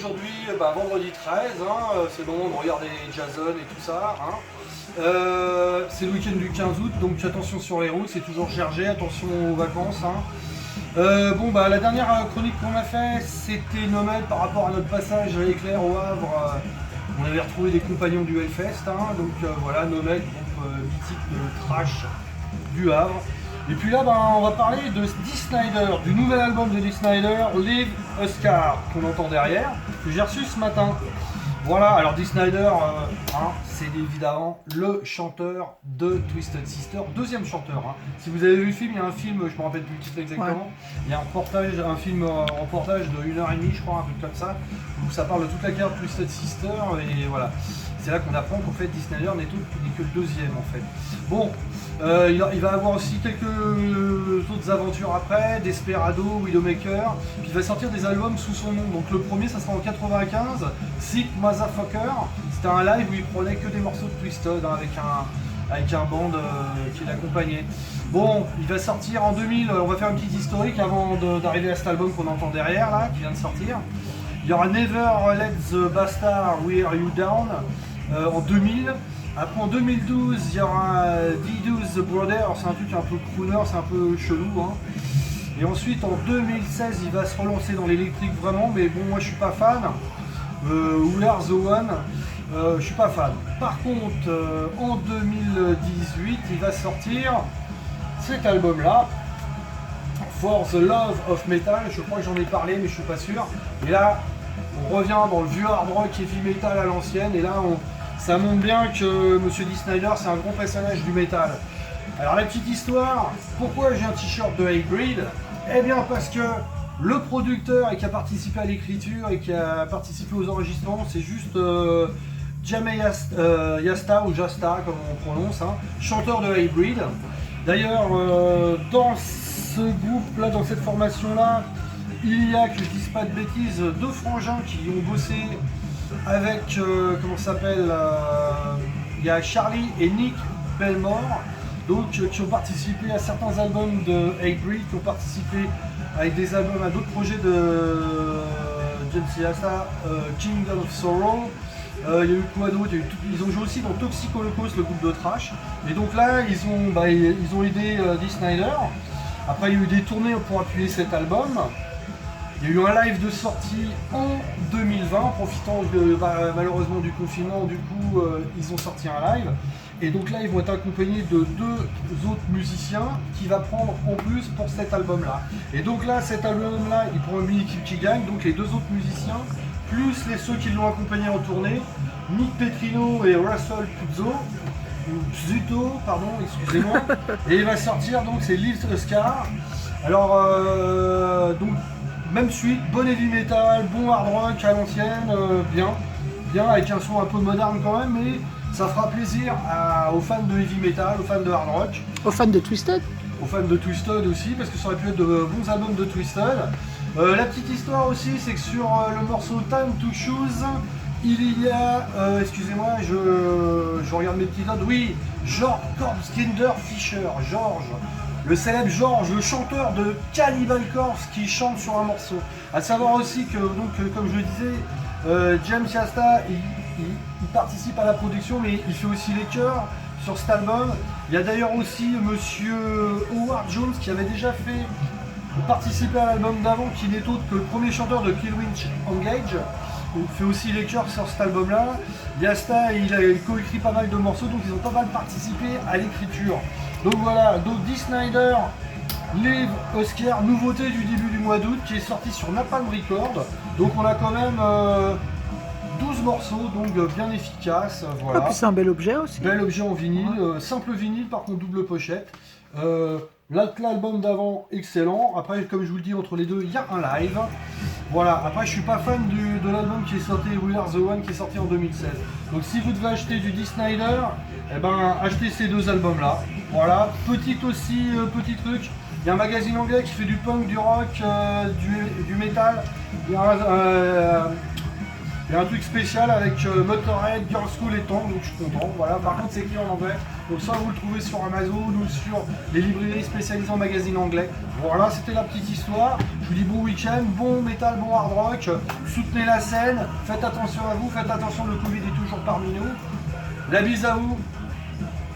aujourd'hui, vendredi 13, c'est le moment de regarder Jason et tout ça. C'est le week-end du 15 août, donc attention sur les routes, c'est toujours chargé, attention aux vacances. La dernière chronique qu'on a fait, c'était Nomade par rapport à notre passage à Éclair au Havre. On avait retrouvé des compagnons du Hellfest, voilà, Nomade, groupe mythique de trash du Havre. Et puis là, on va parler de Dee Snider, du nouvel album de Dee Snider, Live a Scar, qu'on entend derrière, que j'ai reçu ce matin. Voilà, alors Dee Snider, c'est évidemment le chanteur de Twisted Sister, deuxième chanteur. Si vous avez vu le film, il y a un film, je me rappelle plus le titre exactement, ouais. Il y a un film en reportage de 1h30, je crois, un truc comme ça, où ça parle de toute la carrière de Twisted Sister, et voilà. C'est là qu'on apprend qu'en fait Dee Snider n'est que le deuxième en fait. Bon, il va avoir aussi quelques autres aventures après, Desperado, Widowmaker, puis il va sortir des albums sous son nom. Donc le premier ça sera en 95, Sick Motherfucker, c'était un live où il prenait que des morceaux de Twisted avec un band qui l'accompagnait. Bon, il va sortir en 2000, on va faire un petit historique avant d'arriver à cet album qu'on entend derrière là, qui vient de sortir. Il y aura Never Let the Bastard Wear You Down en 2000. Après en 2012, il y aura Dido's The Brother, c'est un truc un peu crooner, c'est un peu chelou. Et ensuite en 2016, il va se relancer dans l'électrique vraiment, mais bon, moi je suis pas fan. We Are The One, je suis pas fan. Par contre, en 2018, il va sortir cet album-là, For the Love of Metal, je crois que j'en ai parlé, mais je suis pas sûr. Et là, on revient dans le vieux hard rock heavy metal à l'ancienne, et là, ça montre bien que Monsieur Dee Snider, c'est un grand personnage du métal. Alors la petite histoire, pourquoi j'ai un t-shirt de Hybrid? Eh bien parce que le producteur qui a participé à l'écriture et qui a participé aux enregistrements, c'est juste Jamey Jasta, ou Jasta comme on prononce, chanteur de Hybrid. D'ailleurs, dans ce groupe-là, dans cette formation-là, il y a, que je dise pas de bêtises, deux frangins qui ont bossé avec, comment ça s'appelle, il y a Charlie et Nick Belmore, donc qui ont participé à certains albums de Hybrid, qui ont participé avec des albums à d'autres projets de James Jasta, Kingdom of Sorrow. Il y a eu quoi d'autre? Ils ont joué aussi dans Toxic Holocaust, le groupe de thrash. Et donc là, ils ont aidé Dee Snider. Après, il y a eu des tournées pour appuyer cet album. Il y a eu un live de sortie en 2020, profitant malheureusement du confinement, du coup ils ont sorti un live. Et donc là ils vont être accompagnés de deux autres musiciens qui va prendre en plus pour cet album-là. Et donc là, cet album-là, il prend une mini-équipe qui gagne, donc les deux autres musiciens, plus ceux qui l'ont accompagné en tournée, Nick Petrino et Russell Puzzuto, pardon, excusez-moi. Et il va sortir, donc c'est Live a Scar. Alors, donc, même suite, bon heavy metal, bon hard rock à l'ancienne, bien, avec un son un peu moderne quand même, mais ça fera plaisir aux fans de heavy metal, aux fans de hard rock. Aux fans de Twisted. Aux fans de Twisted aussi, parce que ça aurait pu être de bons albums de Twisted. La petite histoire aussi, c'est que sur le morceau Time to Choose, il y a, excusez-moi, je regarde mes petites notes, oui, George Corpskinder Fisher, George. Le célèbre George, le chanteur de Cannibal Corpse qui chante sur un morceau. À savoir aussi que, donc, comme je le disais, James Jasta, il participe à la production, mais il fait aussi les chœurs sur cet album. Il y a d'ailleurs aussi Monsieur Howard Jones qui avait déjà participé à l'album d'avant, qui n'est autre que le premier chanteur de Killswitch Engage. Il fait aussi les chœurs sur cet album-là. Jasta, il a coécrit pas mal de morceaux, donc ils ont pas mal participé à l'écriture. Donc voilà, donc Dee Snider, Live a Scar, nouveauté du début du mois d'août, qui est sorti sur Napalm Records. Donc on a quand même 12 morceaux, donc bien efficace. Voilà. Ah, puis c'est un bel objet aussi. Bel objet en vinyle, simple vinyle, par contre double pochette. L'album d'avant, excellent. Après, comme je vous le dis, entre les deux, il y a un live. Voilà, après je suis pas fan de l'album qui est sorti, We Are The One, qui est sorti en 2016. Donc si vous devez acheter du Dee Snider, eh ben achetez ces deux albums là. Voilà, petit truc, il y a un magazine anglais qui fait du punk, du rock, du métal. Il y a Il y a un truc spécial avec Motorhead, Girl School et Tank, donc je suis content. Voilà. Par contre, c'est écrit en anglais. Donc ça, vous le trouvez sur Amazon ou sur les librairies spécialisées en magazines anglais. Voilà, c'était la petite histoire. Je vous dis bon week-end, bon métal, bon hard rock. Soutenez la scène. Faites attention à vous. Faites attention, le Covid est toujours parmi nous. La bise à vous.